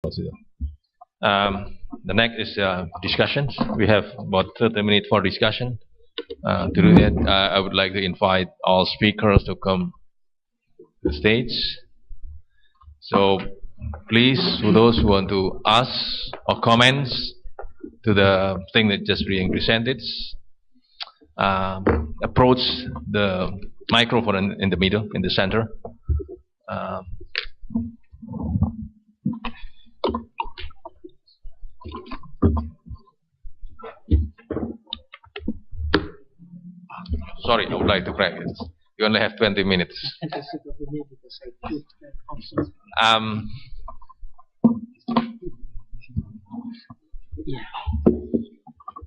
The next is discussions. We have about 30 minutes for discussion. To do that, I would like to invite all speakers to come to the stage. So please, for those who want to ask or comments to the thing that just being presented, approach the microphone in the middle, in the center. Sorry, I would like to correct it. You only have 20 minutes.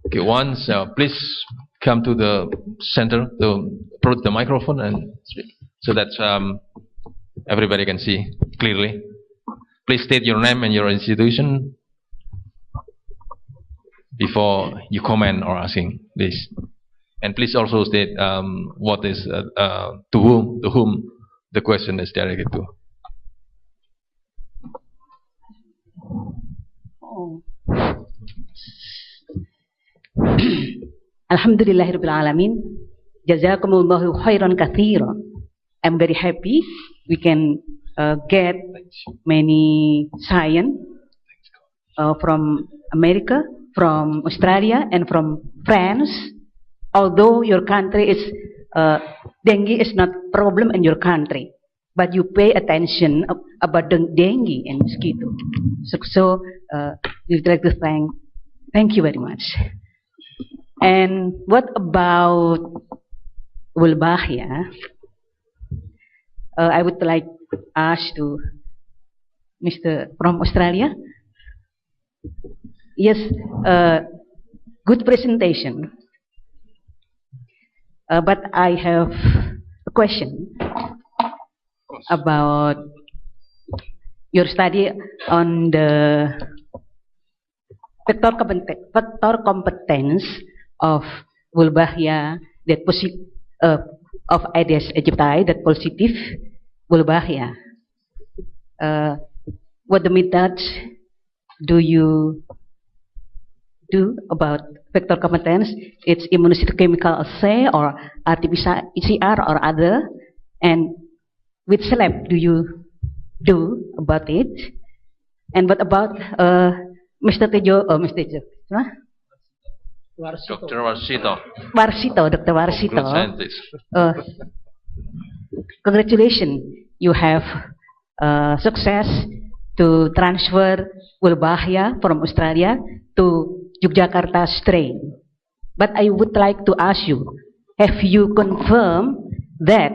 Okay, once, please come to the center to approach the microphone and speak, so that everybody can see clearly. Please state your name and your institution before you comment or asking this. And please also state what is to whom the question is directed to. Alhamdulillahirabbil alamin. Jazakumullahu khairan katsiran. I'm very happy we can get many science from America, from Australia, and from France. Although your country is dengue is not problem in your country, but you pay attention about the dengue and mosquito. So we'd like to thank you very much. And what about Wolbachia? I would like to ask to Mr. from Australia. Yes, good presentation. But I have a question about your study on the factor competence of Wolbachia that of Aedes aegypti that positive Wolbachia. What the methods do you do about factor competence? It's immunohistochemical assay or RT-PCR or other, and which lab do you do about it? And what about Mr. Tejo? Mr. Tejo, huh? Dr. Warsito. Dr. Warsito. Scientist. Congratulations, you have success to transfer Wolbachia from Australia to Yogyakarta strain. But I would like to ask you, have you confirmed that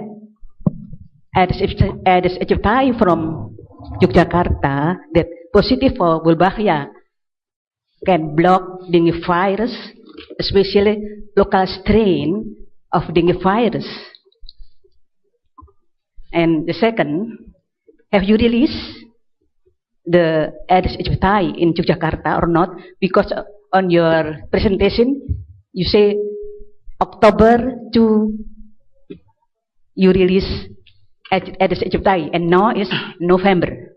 Aedes aegypti from Yogyakarta that positive for Wolbachia can block dengue virus, especially local strain of dengue virus? And the second, have you released the Aedes aegypti in Yogyakarta or not? Because on your presentation, you say October to you release Aedes aegypti, and now is November.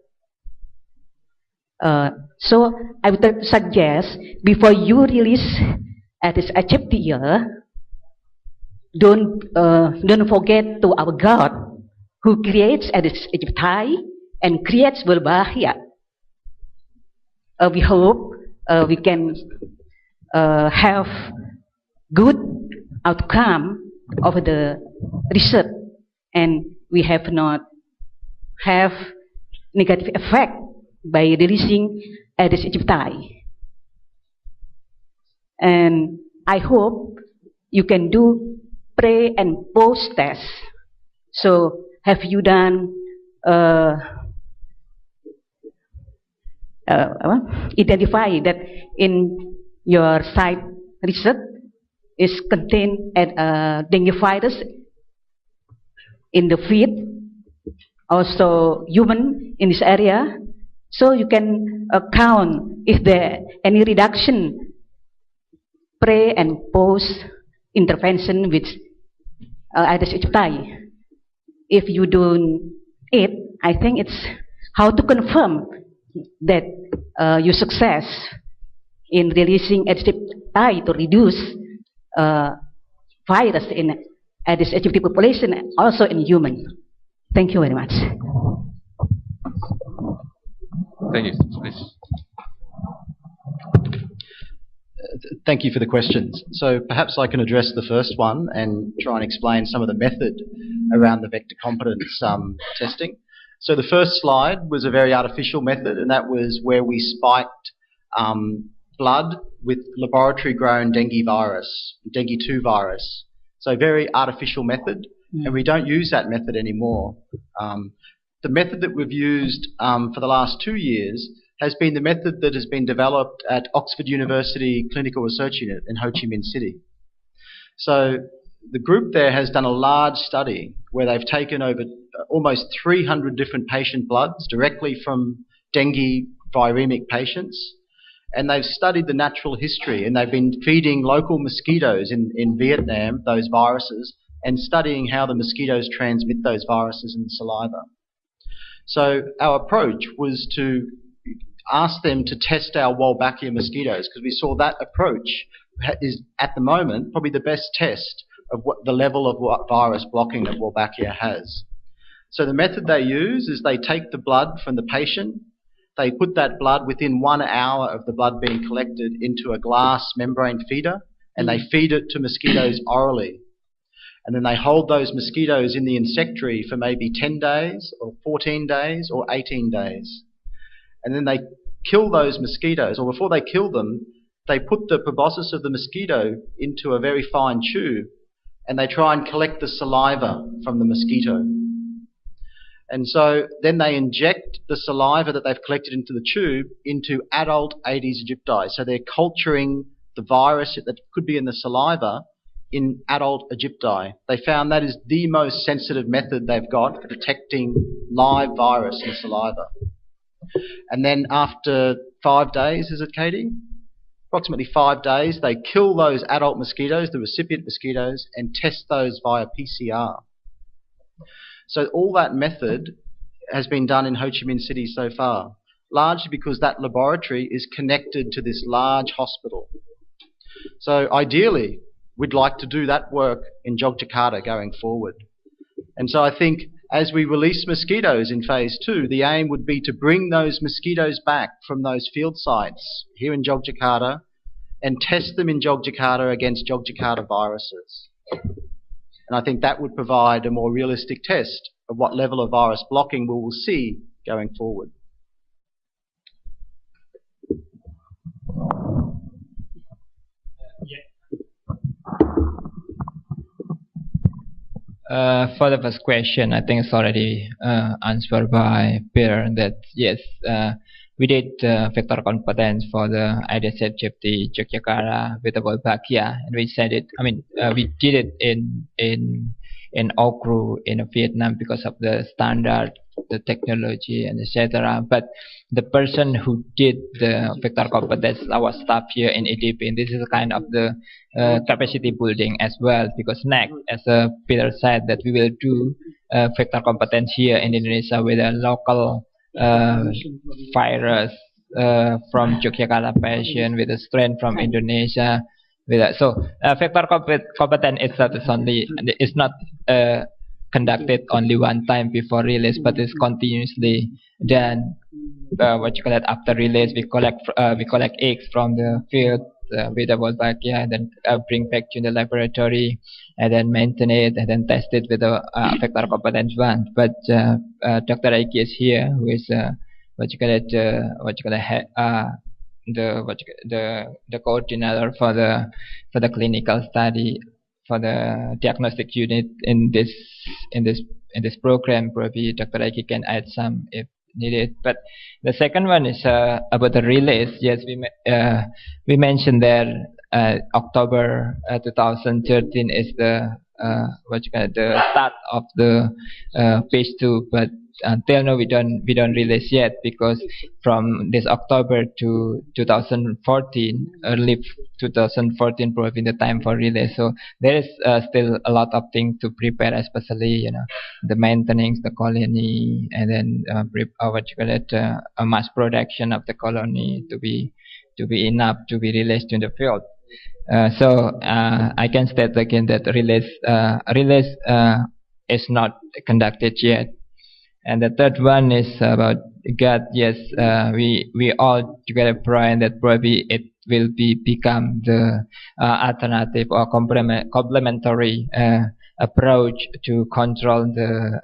So I would suggest before you release Aedes aegypti, don't forget to our God who creates Aedes aegypti and creates Wolbachia. We hope we can have good outcome of the research, and we have not have negative effect by releasing Aedes aegypti. And I hope you can do pre and post tests. So have you done identify that in your site research is contained at dengue virus in the feed, also human in this area, so you can count if there any reduction pre and post intervention with Aedes aegypti. If you do it, I think it's how to confirm that your success in releasing additive dye to reduce virus in Aedes aegypti population, also in human. Thank you very much. Thank you. Please. Thank you for the questions. So perhaps I can address the first one and try and explain some of the method around the vector competence testing. So the first slide was a very artificial method, and that was where we spiked blood with laboratory-grown dengue virus, dengue 2 virus. So very artificial method, and we don't use that method anymore. The method that we've used for the last 2 years has been the method that has been developed at Oxford University Clinical Research Unit in Ho Chi Minh City. So the group there has done a large study where they've taken over almost 300 different patient bloods directly from dengue viremic patients, and they've studied the natural history, and they've been feeding local mosquitoes in Vietnam those viruses and studying how the mosquitoes transmit those viruses in the saliva. So our approach was to ask them to test our Wolbachia mosquitoes, because we saw that approach is, at the moment, probably the best test of what the level of virus blocking that Wolbachia has. So the method they use is they take the blood from the patient, they put that blood within 1 hour of the blood being collected into a glass membrane feeder, and they feed it to mosquitoes orally. And then they hold those mosquitoes in the insectary for maybe 10 days or 14 days or 18 days. And then they kill those mosquitoes, or before they kill them, they put the proboscis of the mosquito into a very fine tube, and they try and collect the saliva from the mosquito. And so then they inject the saliva that they've collected into the tube into adult Aedes aegypti. So they're culturing the virus that could be in the saliva in adult aegypti. They found that is the most sensitive method they've got for detecting live virus in saliva. And then after 5 days, is it, Katie? Approximately 5 days, they kill those adult mosquitoes, the recipient mosquitoes, and test those via PCR. So all that method has been done in Ho Chi Minh City so far, largely because that laboratory is connected to this large hospital. So ideally, we'd like to do that work in Yogyakarta going forward. And so I think as we release mosquitoes in phase 2, the aim would be to bring those mosquitoes back from those field sites here in Yogyakarta and test them in Yogyakarta against Yogyakarta viruses. And I think that would provide a more realistic test of what level of virus blocking we will see going forward. For the first question, I think it's already answered by Peter that yes, we did vector competence for the Aedes aegypti Yogyakarta with the Wolbachia, and we said it. I mean, we did it in Okru in Vietnam because of the standard, the technology, and etc. But the person who did the vector competence, our staff here in EDP, and this is kind of the capacity building as well, because next, as Peter said, that we will do vector competence here in Indonesia with a local virus from Yogyakarta patient with a strain from Indonesia. So vector competence itself is only, it's not conducted only one time before release, but it's continuously done. What you call it, after release, we collect eggs from the field with the Wolbachia, and then bring back to the laboratory, and then maintain it, and then test it with the vector competence one. But Dr. Aiki is here, who is the coordinator for the clinical study for the diagnostic unit in this program. Probably Dr. Aiki can add some if needed. But the second one is about the release. Yes, we mentioned there October 2013 is the the start of the phase 2, but until now we don't release yet, because from this October to 2014, early 2014 probably the time for release. So there is still a lot of things to prepare, especially the maintenance the colony, and then a mass production of the colony to be enough to be released in the field. So I can state again that release is not conducted yet. And the third one is about God. Yes, we all together pray that probably it will become the alternative or complementary approach to control the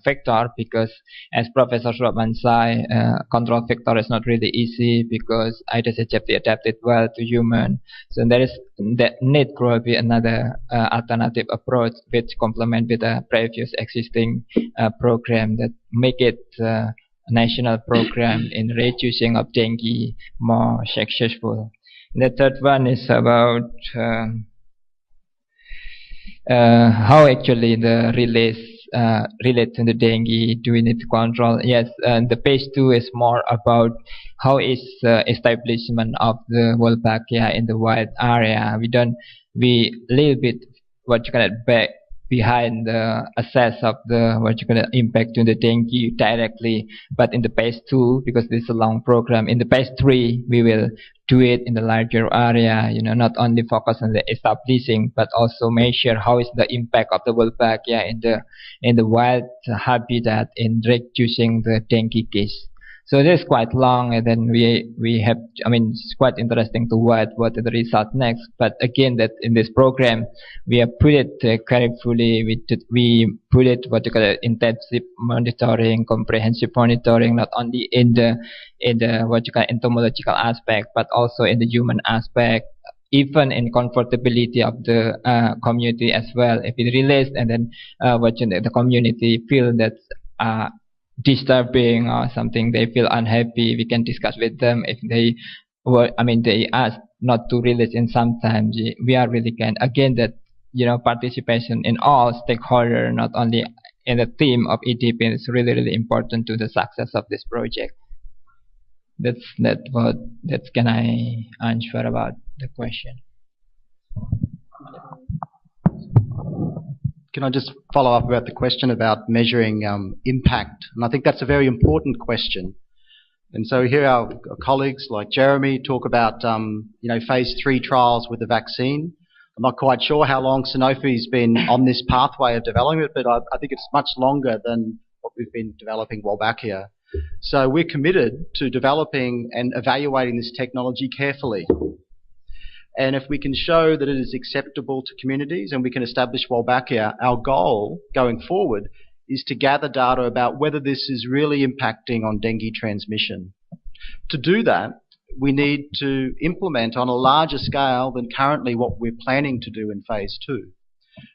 vector, because as Professor Surapman said, control vector is not really easy because IDSHFT adapted well to human. So there is that need probably another alternative approach which complement with the previous existing program that make it a national program in reducing of dengue more successful. And the third one is about how actually the release relate to the dengue. Do we need to control? Yes, the phase 2 is more about how is establishment of the Wolbachia in the wild area. We little bit what you call it back behind the assess of the what you call it impact to the dengue directly, but in the phase 2, because this is a long program, in the phase 3 we will do it in the larger area, not only focus on the establishing but also measure how is the impact of the Wolbachia in the wild habitat in reducing the dengue case. So this is quite long, and then we have, it's quite interesting to what is the result next. But again, that in this program we have put it carefully. We put it what you call it intensive monitoring, comprehensive monitoring, not only in the what you call entomological aspect, but also in the human aspect, even in comfortability of the community as well. If it released and then the community feel that disturbing or something, they feel unhappy, we can discuss with them. If they they ask not to release in sometimes, we are really can again that participation in all stakeholders, not only in the team of EDP, is really important to the success of this project. That's can I answer about the question. Can I just follow up about the question about measuring impact? And I think that's a very important question. And so here our colleagues like Jeremy talk about phase 3 trials with the vaccine. I'm not quite sure how long Sanofi's been on this pathway of developing it, but I think it's much longer than what we've been developing Wolbachia. So we're committed to developing and evaluating this technology carefully. And if we can show that it is acceptable to communities and we can establish Wolbachia, our goal going forward is to gather data about whether this is really impacting on dengue transmission. To do that, we need to implement on a larger scale than currently what we're planning to do in phase 2.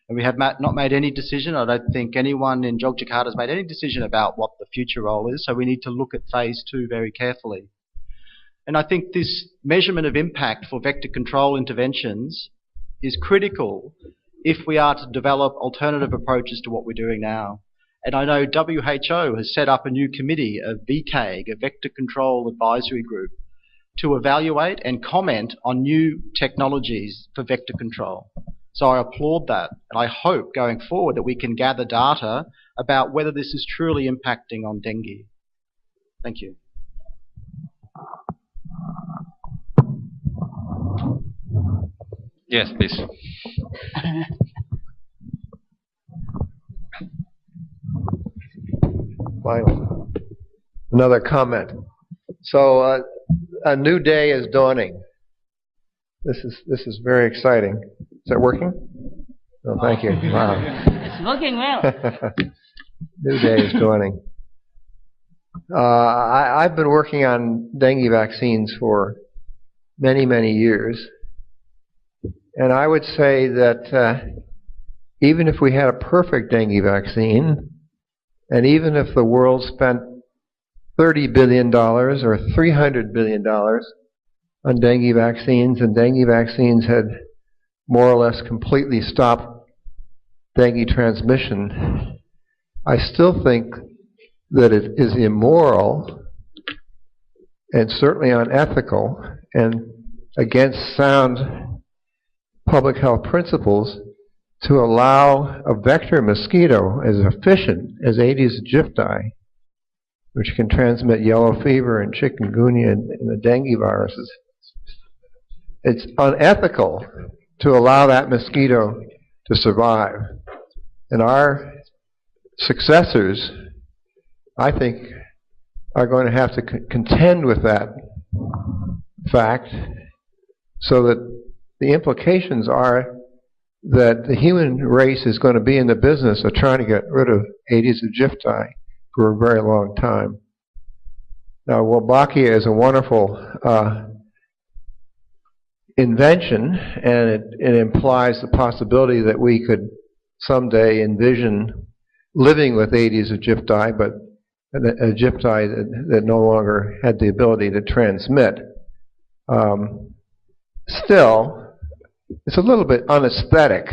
And we have not made any decision. I don't think anyone in Yogyakarta has made any decision about what the future role is, so we need to look at phase 2 very carefully. And I think this measurement of impact for vector control interventions is critical if we are to develop alternative approaches to what we're doing now. And I know WHO has set up a new committee, a VCAG, a Vector Control Advisory Group, to evaluate and comment on new technologies for vector control. So I applaud that, and I hope going forward that we can gather data about whether this is truly impacting on dengue. Thank you. Yes, please. Final. Another comment. So a new day is dawning. This is very exciting. Is that working? Oh, thank you. Wow. It's working well. New day is dawning. I've been working on dengue vaccines for many, many years. And I would say that even if we had a perfect dengue vaccine, and even if the world spent $30 billion or $300 billion on dengue vaccines, and dengue vaccines had more or less completely stopped dengue transmission, I still think that it is immoral and certainly unethical and against sound public health principles to allow a vector mosquito as efficient as Aedes aegypti, which can transmit yellow fever and chikungunya and the dengue viruses. It's unethical to allow that mosquito to survive. And our successors, I think, are going to have to contend with that fact, so that the implications are that the human race is going to be in the business of trying to get rid of Aedes aegypti for a very long time. Now, Wolbachia is a wonderful invention, and it implies the possibility that we could someday envision living with Aedes aegypti, but aegypti that no longer had the ability to transmit. Still, it's a little bit unaesthetic,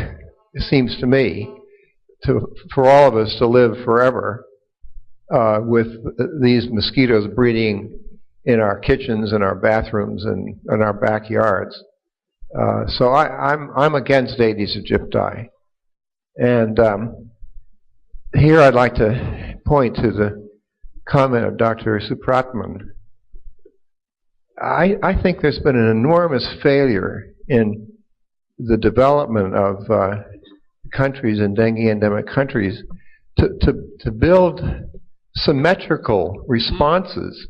it seems to me, for all of us to live forever with these mosquitoes breeding in our kitchens and our bathrooms and in our backyards. So I'm against Aedes aegypti. And here I'd like to point to the comment of Dr. Supratman. I think there's been an enormous failure in the development of countries and dengue endemic countries to build symmetrical responses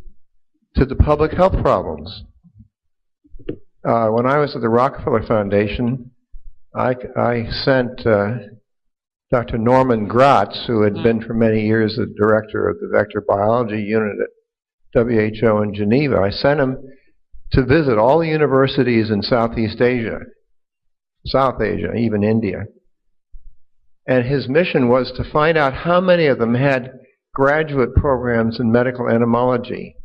to the public health problems. When I was at the Rockefeller Foundation, I sent Dr. Norman Gratz, who had been for many years the director of the vector biology unit at WHO in Geneva. I sent him to visit all the universities in Southeast Asia, South Asia, even India. And his mission was to find out how many of them had graduate programs in medical entomology.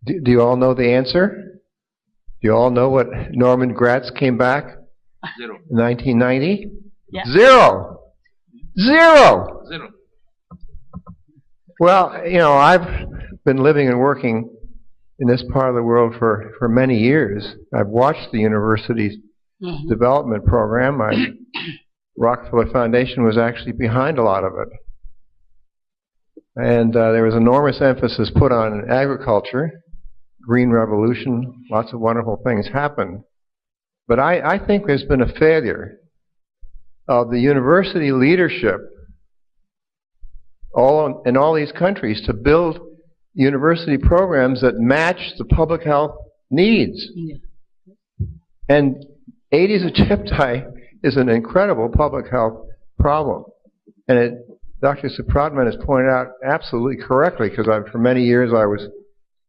Do you all know the answer? Do you all know what Norman Gratz came back? 0. In 1990? Yeah. Zero! Zero! 0. Well, you know, I've been living and working in this part of the world for many years. I've watched the university's development program. Rockefeller Foundation was actually behind a lot of it. And there was enormous emphasis put on agriculture, green revolution, lots of wonderful things happened. But I think there's been a failure of the university leadership in all these countries to build university programs that match the public health needs. Yeah. And Aedes aegypti is an incredible public health problem. And Dr. Supratman has pointed out absolutely correctly, because for many years I was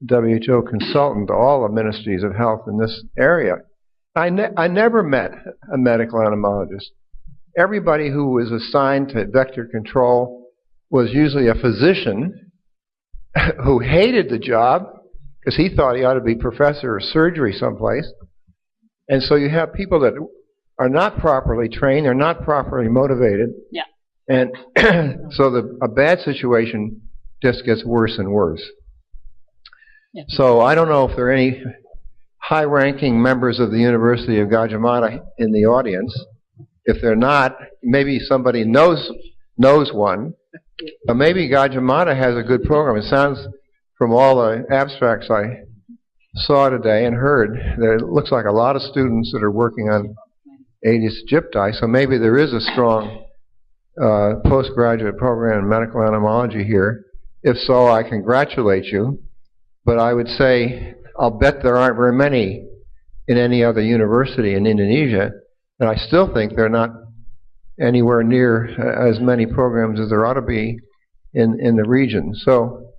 WHO consultant to all the ministries of health in this area. I never met a medical entomologist. Everybody who was assigned to vector control was usually a physician who hated the job because he thought he ought to be professor of surgery someplace. And so you have people that are not properly trained, they're not properly motivated. Yeah. And so a bad situation just gets worse and worse. Yeah. So I don't know if there are any high-ranking members of the University of Gajah Mada in the audience. If they're not, maybe somebody knows one. But maybe Gajah Mada has a good program. It sounds, from all the abstracts I saw today and heard, that it looks like a lot of students that are working on Aedes aegypti. So maybe there is a strong postgraduate program in medical entomology here. If so, I congratulate you. But I would say, I'll bet there aren't very many in any other university in Indonesia. And I still think they're not anywhere near as many programs as there ought to be in the region. So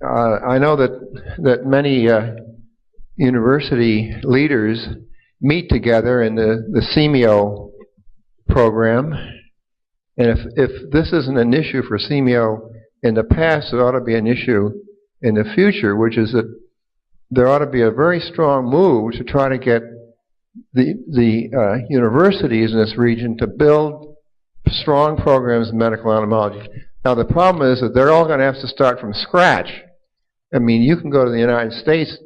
I know that many university leaders meet together in the SEMIO program. And if this isn't an issue for SEMIO in the past, it ought to be an issue in the future, which is that there ought to be a very strong move to try to get the universities in this region to build strong programs in medical entomology. Now the problem is that they're all going to have to start from scratch. I mean, you can go to the United States,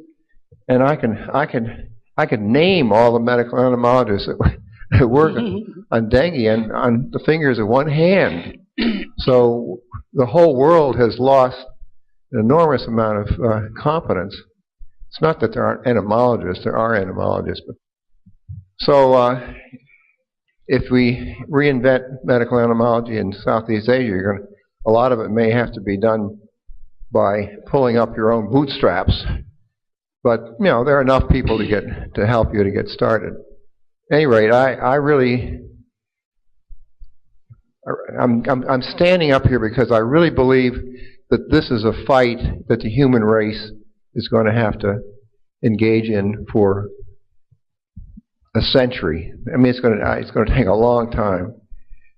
and I can name all the medical entomologists that work on dengue on the fingers of one hand. So the whole world has lost an enormous amount of competence. It's not that there aren't entomologists; there are entomologists. But so if we reinvent medical entomology in Southeast Asia, a lot of it may have to be done by pulling up your own bootstraps. But you know, there are enough people to help you to get started. At any rate, I'm standing up here because I really believe that this is a fight that the human race is going to have to engage in for a century. I mean, it's going to take a long time,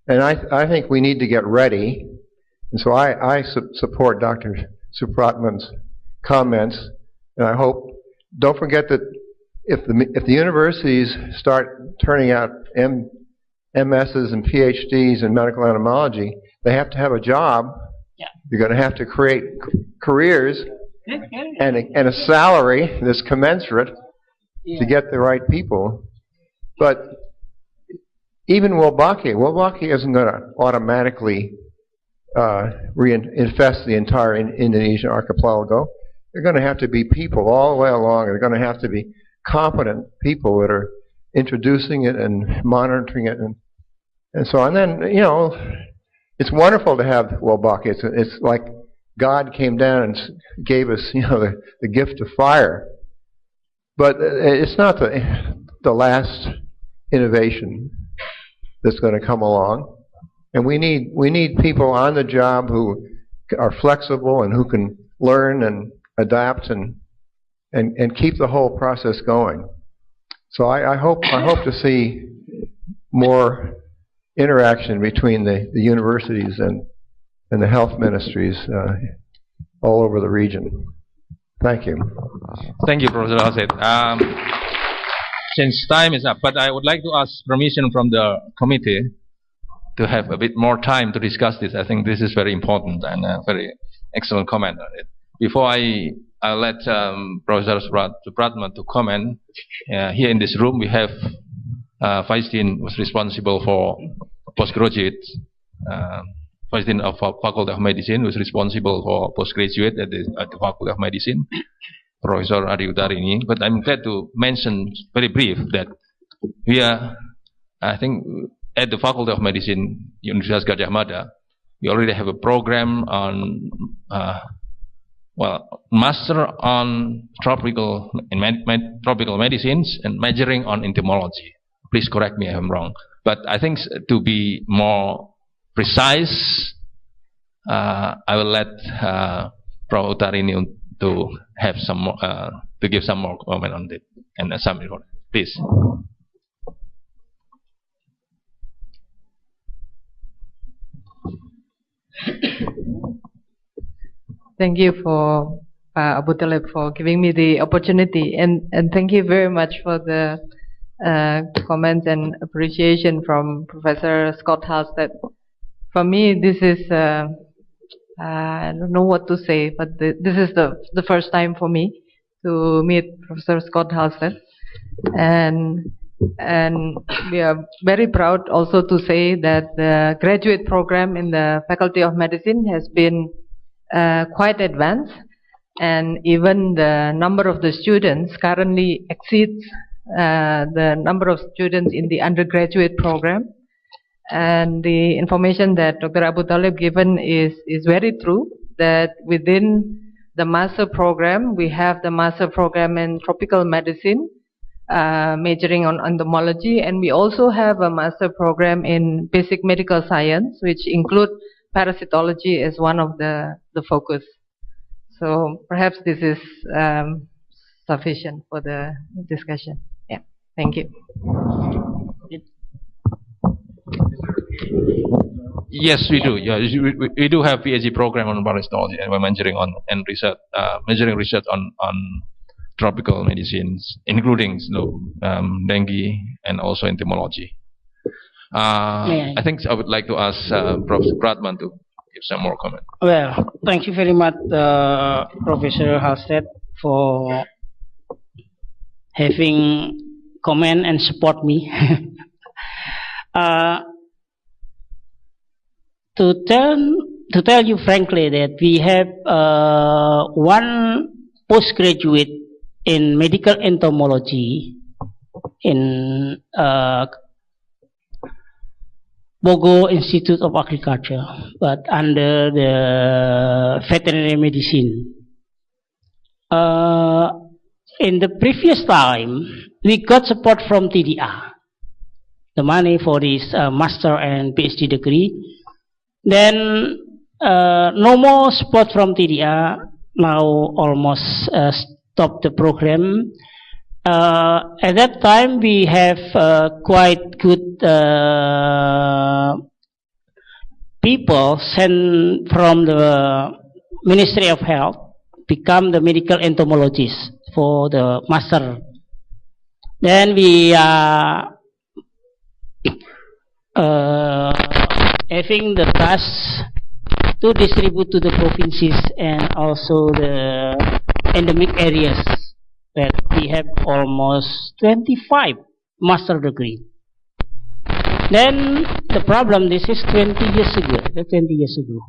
and I think we need to get ready. And so I support Dr. Supratman's comments, and I hope. Don't forget that if the universities start turning out MSs and PhDs in medical entomology, they have to have a job. Yeah. You're going to have to create careers and a salary that's commensurate to get the right people. But even Wolbachia isn't going to automatically infest the entire Indonesian archipelago. They're going to have to be people all the way along. They're going to have to be competent people that are introducing it and monitoring it and so on. And then, you know, it's wonderful to have Wolbachia. It's like God came down and gave us, you know, the gift of fire. But it's not the last innovation that's going to come along. And we need people on the job who are flexible and who can learn and adapt and keep the whole process going. So I hope to see more interaction between the universities and the health ministries all over the region. Thank you. Thank you, Professor Alset. Since time is up, but I would like to ask permission from the committee to have a bit more time to discuss this. I think this is very important and a very excellent comment on it. Before I'll let Professor Supratman to comment, here in this room we have Vice Dean who's responsible for postgraduate, Vice Dean of Faculty of Medicine who's responsible for postgraduate at the Faculty of Medicine, Professor Adi Utarini. But I'm glad to mention very brief that we are, I think, at the Faculty of Medicine, Universitas Gadjah Mada, we already have a program on master on tropical medicines and majoring on entomology. Please correct me if I'm wrong. But I think to be more precise, I will let Prof. Utarini to have some more, to give some more comment on it and some info. Please. Thank you for Abu Talib for giving me the opportunity, and thank you very much for the comments and appreciation from Professor Scott Halstead. For me, this is I don't know what to say, but this is the first time for me to meet Professor Scott Halstead, and we are very proud also to say that the graduate program in the Faculty of Medicine has been quite advanced, and even the number of the students currently exceeds the number of students in the undergraduate program. And the information that Dr. Abu Talib given is very true, that within the master program, we have the master program in tropical medicine, majoring on entomology, and we also have a master program in basic medical science, which include parasitology as one of the focus. So perhaps this is sufficient for the discussion. Yeah, thank you. Yes, we do. Yeah, we do have PhD program on parasitology, and we're majoring on research on tropical medicines, including dengue and also entomology. I think I would like to ask Professor Bradman to give some more comment. Well, thank you very much, Professor Halstead, for having comment and support me. To tell you frankly that we have one postgraduate in medical entomology in Bogo Institute of Agriculture, but under the veterinary medicine. In the previous time, we got support from TDR, the money for this master and PhD degree. Then no more support from TDR. Now almost stopped the program. At that time, we have quite good people sent from the Ministry of Health, become the medical entomologist for the master. Then we are having the task to distribute to the provinces and also the endemic areas, that we have almost 25 master degree. Then the problem, this is 20 years ago.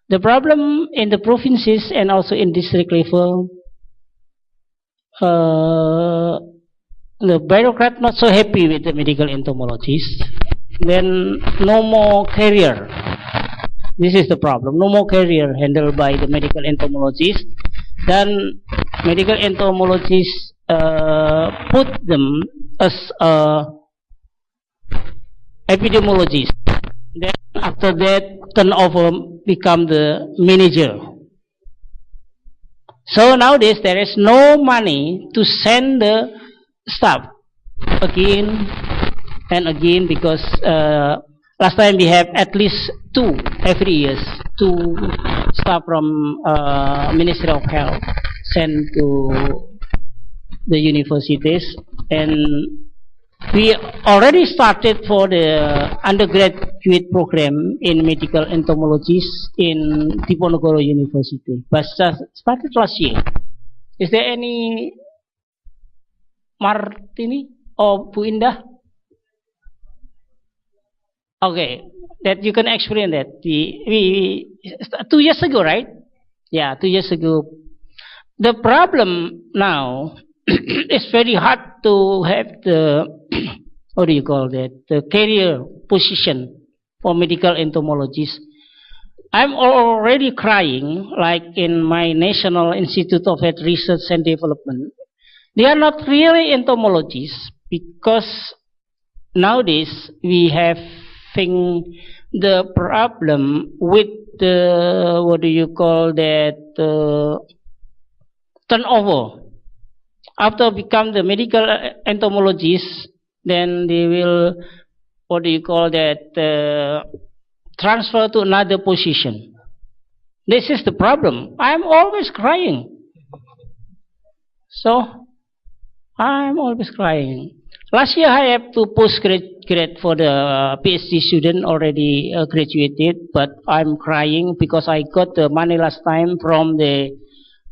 The problem in the provinces and also in district level, the bureaucrat not so happy with the medical entomologist. Then no more career. This is the problem. No more career handled by the medical entomologist. Then medical entomologists put them as epidemiologists. Then after that, turn over, become the manager. So nowadays there is no money to send the staff again and again, because last time we have at least 2 every year, 2 staff from Ministry of Health sent to the universities, and we already started for the undergraduate program in medical entomologists in Diponegoro University, but started last year. Is there any Martini or Bu Indah? Okay, that you can explain that. We 2 years ago, right? Yeah, 2 years ago. The problem now it's very hard to have the what do you call that, the career position for medical entomologists. I'm already crying, like in my National Institute of Health Research and Development. They are not really entomologists, because nowadays we have the problem with the what do you call that, turnover. After become the medical entomologist, then they will, what do you call that, transfer to another position. This is the problem. I'm always crying. So I'm always crying. Last year I have to postgrad for the PhD student already graduated, but I'm crying because I got the money last time from the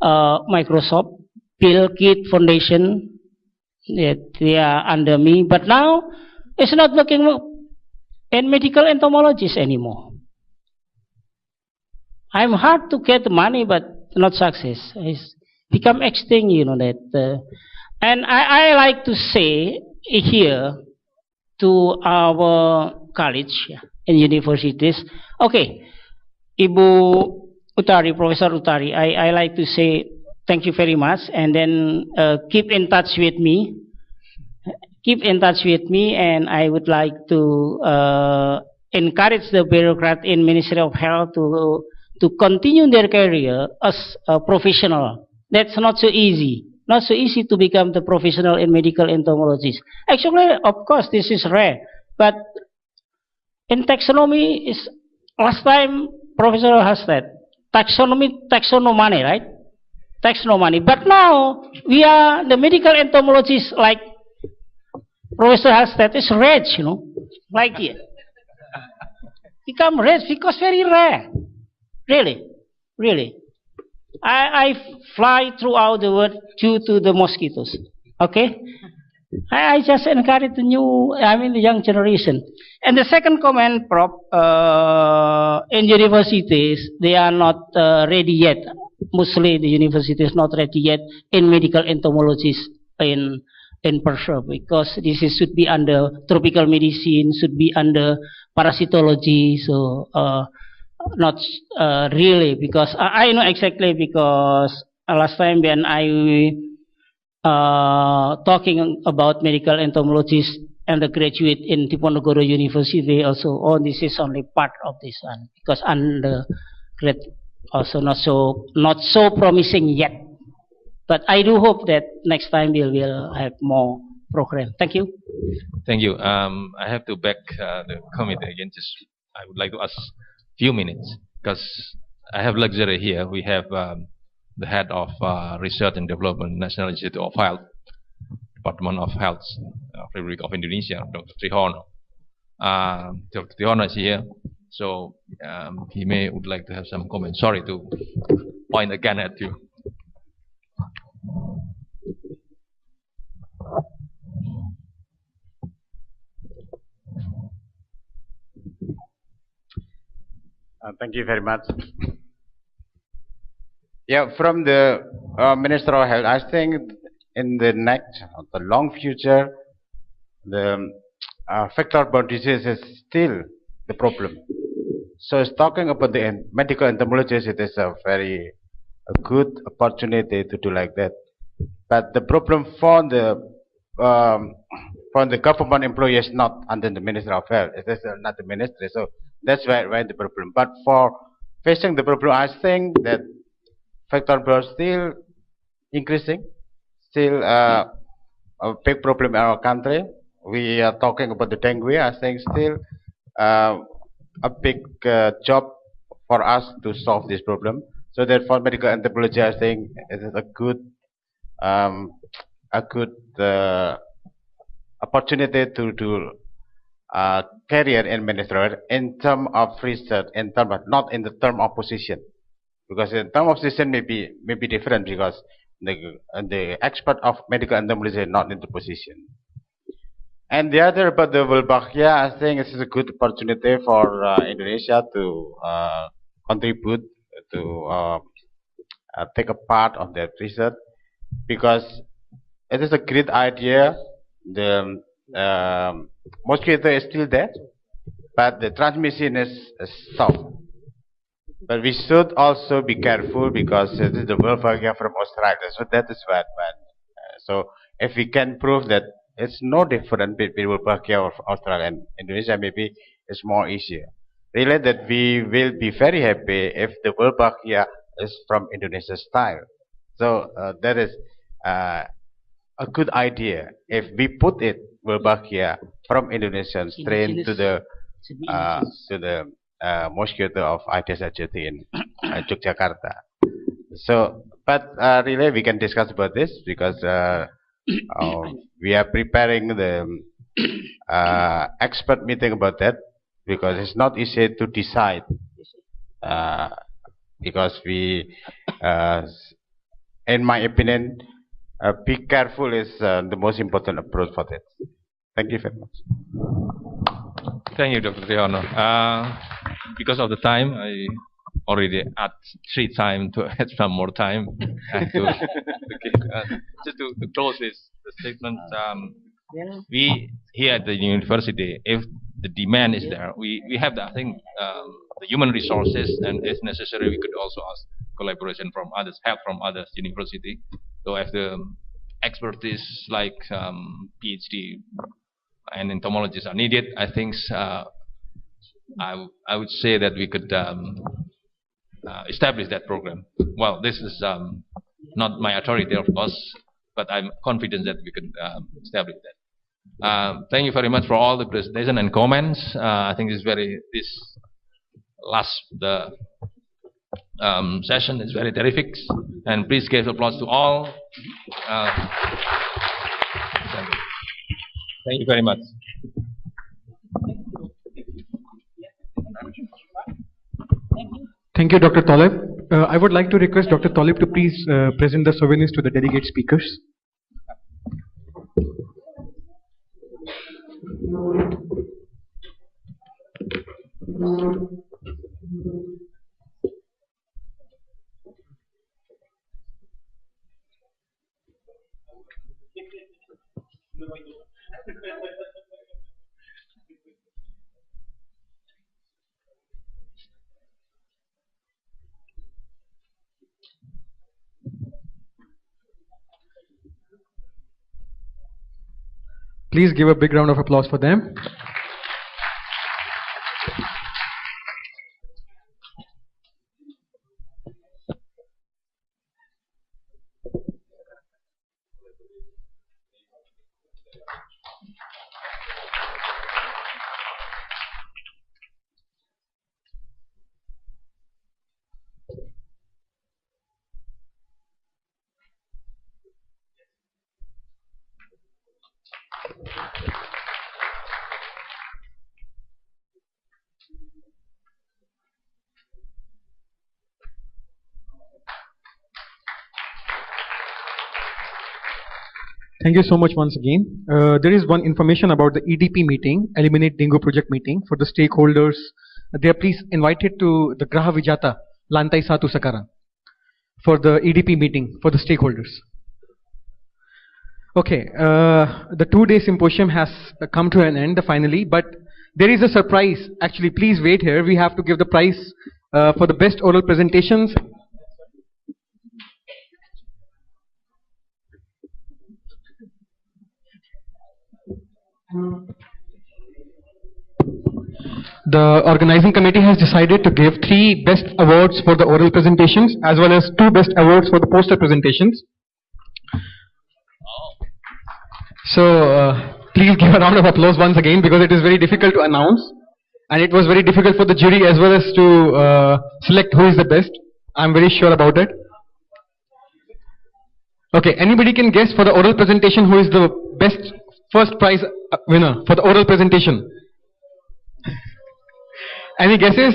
Microsoft Bill Gates Foundation, that they are under me, but now it's not working in medical entomologist anymore. I'm hard to get money, but not success. It's become extinct, you know that. And I like to say here to our college and universities, okay, Ibu Utari, Professor Utari, I like to say thank you very much, and then keep in touch with me. Keep in touch with me, and I would like to encourage the bureaucrat in Ministry of Health to continue their career as a professional. That's not so easy. Not so easy to become the professional in medical entomologist. Actually, of course, this is rare, but in taxonomy is last time Professor has said taxonomy, right? Taxonomy. But now we are the medical entomologists, like Professor Halstead is red, like here. Become red because very rare. Really, really. I fly throughout the world due to the mosquitoes. Okay? I just encourage the young generation. And the second comment, Prof, in universities, they are not ready yet. Mostly the university is not ready yet in medical entomologists in Persia, because this should be under tropical medicine, should be under parasitology. So not really, because I know exactly, because last time when I talking about medical entomologists and the graduate in Diponegoro University also, this is only part of this one, because undergrad also not so promising yet. But I do hope that next time we will have more program. Thank you. Thank you. I have to back the committee again. I would like to ask few minutes, because I have luxury here. We have the head of Research and Development, National Institute of Health, Department of Health, Republic of Indonesia, Dr. Trihono. Dr. Trihono is here, so he would like to have some comments. Sorry to point again at you. Thank you very much. Yeah, from the Minister of Health, I think in the the long future, the vector-borne disease is still the problem. So, talking about the medical entomologist, it is a very good opportunity to do like that. But the problem for the government employees not under the Minister of Health, it is not the ministry. So that's where the problem. But for facing the problem, I think that vector-borne still increasing, still a big problem in our country. We are talking about the dengue. I think still a big job for us to solve this problem. So that for medical entomology, I think it is a good opportunity to career in ministry in terms of research, in terms of, not in the term of position, because in term of position may be different, because the expert of medical entomology is not in the position. And the other about the Wolbachia, I think it is a good opportunity for Indonesia to contribute to take a part of that research, because it is a great idea. The mosquito is still there, but the transmission is stopped. But we should also be careful, because it is the Wolbachia from Australia, so that is bad. So if we can prove that it's no different between Wolbachia of Australia and Indonesia, maybe it's more easier. Really, that we will be very happy if the Wolbachia is from Indonesia style. So that is a good idea. If we put it Wolbachia from Indonesian strain to the mosquito of Aedes aegypti in Yogyakarta. So, but really we can discuss about this, because we are preparing the expert meeting about that, because it's not easy to decide, because we, in my opinion, be careful is the most important approach for that. Thank you very much. Thank you, Dr. Trihono. Because of the time, I already add 3 times to add some more time. Just to close this statement, we here at the university, if the demand is there, we have the, I think, the human resources, and if necessary, we could also ask collaboration from others, help from other university. So if the expertise like PhD and entomologists are needed, I think I would say that we could establish that program. Well, this is not my authority, of course, but I'm confident that we could establish that. Thank you very much for all the presentation and comments. I think this last session is very terrific, and please give applause to all. Thank you very much. Thank you, Dr. Taleb. I would like to request Dr. Taleb to please present the souvenirs to the delegate speakers. Please give a big round of applause for them. Thank you so much once again. There is one information about the EDP meeting, Eliminate Dengue Project meeting, for the stakeholders. They are please invited to the Graha Vijata Lantai Satu Sakara for the EDP meeting for the stakeholders. Okay, the 2-day symposium has come to an end finally, but there is a surprise. Actually, please wait here. We have to give the prize for the best oral presentations. The organizing committee has decided to give 3 best awards for the oral presentations as well as 2 best awards for the poster presentations. So please give a round of applause once again, because it is very difficult to announce and it was very difficult for the jury as well as to select who is the best. I'm very sure about it. Okay, anybody can guess for the oral presentation who is the best first prize winner for the oral presentation? Any guesses?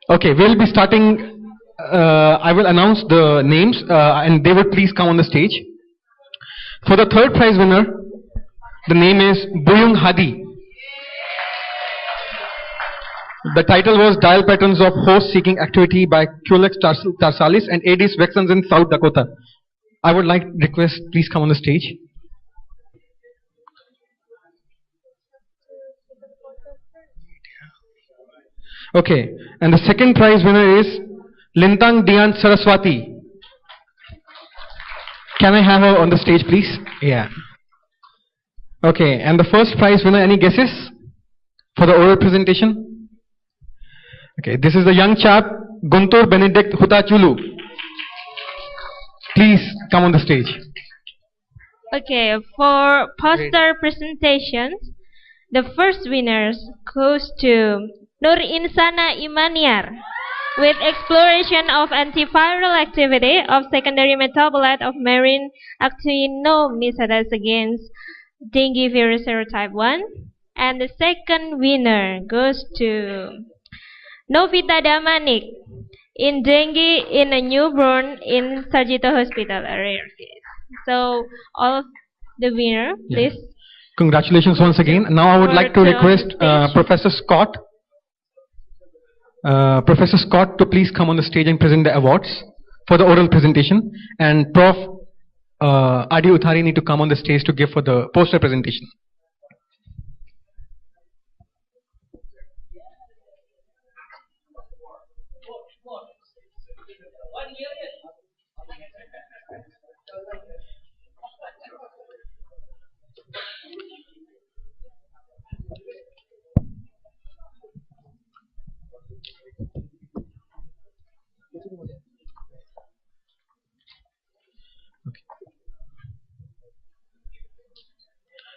Okay, we'll be starting. I will announce the names and they will please come on the stage. For the third prize winner, the name is Buyung Hadi. The title was Dial Patterns of Host Seeking Activity by Culex tarsalis and Aedes vexans in South Dakota. I would like to request, please come on the stage. Okay, and the second prize winner is Lintang Dian Saraswati. Can I have her on the stage, please? Yeah. Okay, and the first prize winner, any guesses for the oral presentation? Okay, this is the young chap, Guntur Benedict Hutachulu. Please come on the stage. Okay, for poster presentations, the first winners goes to Nur Insana Imaniar with exploration of antiviral activity of secondary metabolite of marine actinomycetes against dengue virus serotype 1. And the second winner goes to Novita Damanik in dengue in a newborn in Sarjito Hospital, a rare case. So all of the winner, please. Congratulations once again. Now I would like to request Professor Scott. Professor Scott to please come on the stage and present the awards for the oral presentation, and Prof. Adi Uthari need to come on the stage to give for the poster presentation.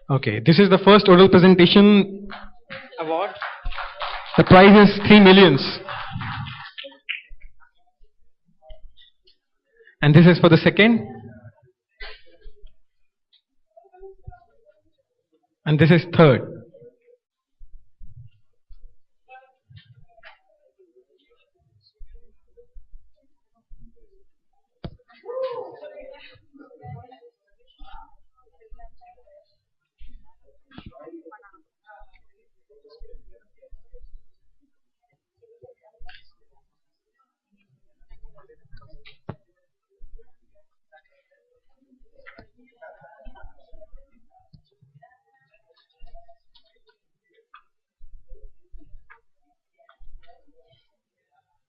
Okay, this is the first oral presentation award. The prize is 3 millions. And this is for the second. And this is third.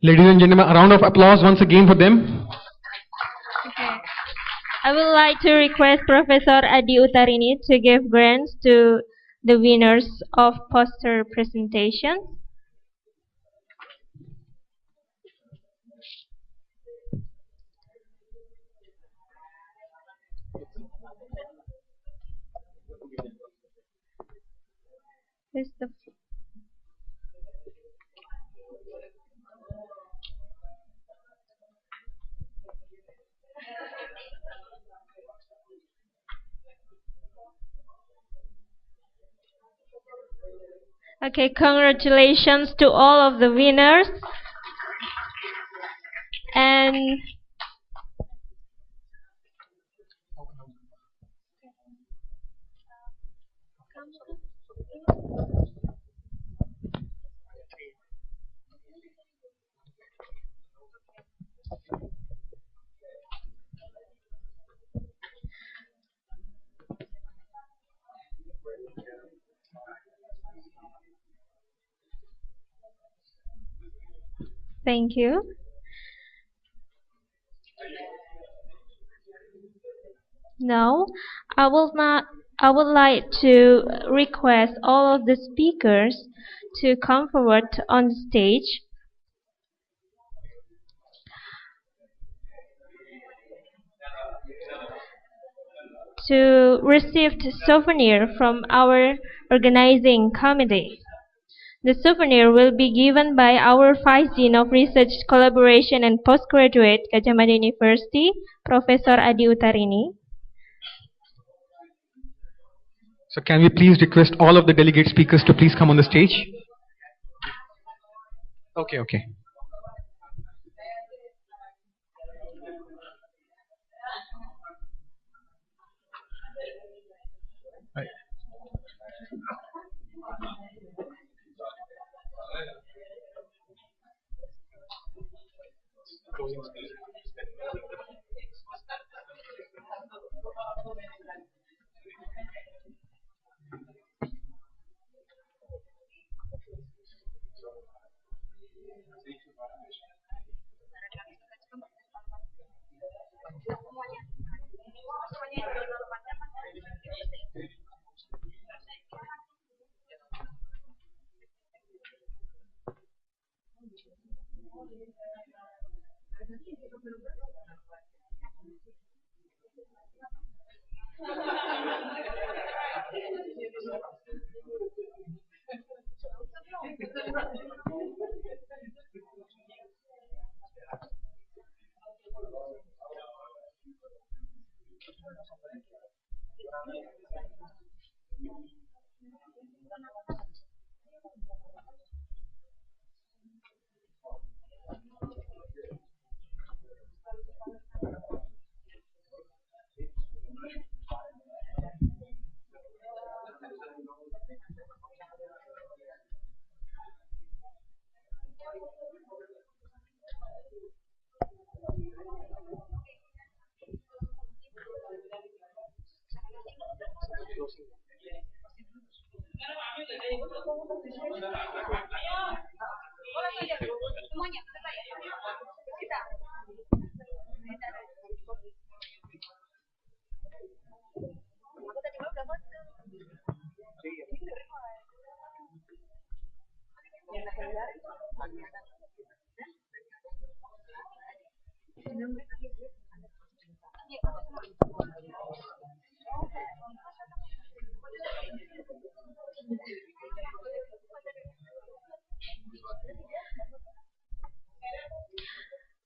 Ladies and gentlemen, a round of applause once again for them. Okay. I would like to request Professor Adi Utarini to give grants to the winners of poster presentations. This is the Okay, congratulations to all of the winners. And thank you. Now, I would like to request all of the speakers to come forward on the stage to receive the souvenir from our organizing committee. The souvenir will be given by our Vice Dean of Research, Collaboration and Postgraduate, Gadjah Mada University, Professor Adi Utarini. So can we please request all of the delegate speakers to please come on the stage? Okay. Right.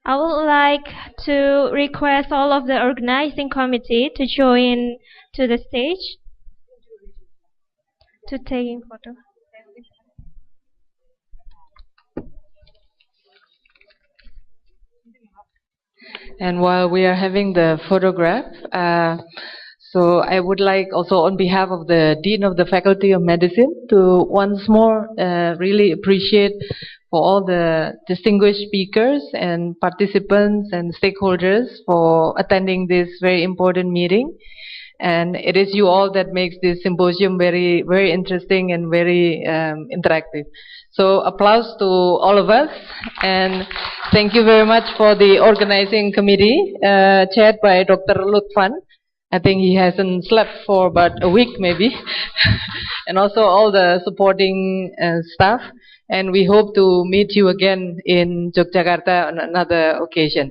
I would like to request all of the organizing committee to join to the stage to take photo. And while we are having the photograph, so I would like also on behalf of the Dean of the Faculty of Medicine to once more really appreciate for all the distinguished speakers and participants and stakeholders for attending this very important meeting. And it is you all that makes this symposium very, very interesting and very interactive. So applause to all of us, and thank you very much for the organizing committee, chaired by Dr. Lutfan. I think he hasn't slept for about a week maybe, and also all the supporting staff. And we hope to meet you again in Yogyakarta on another occasion.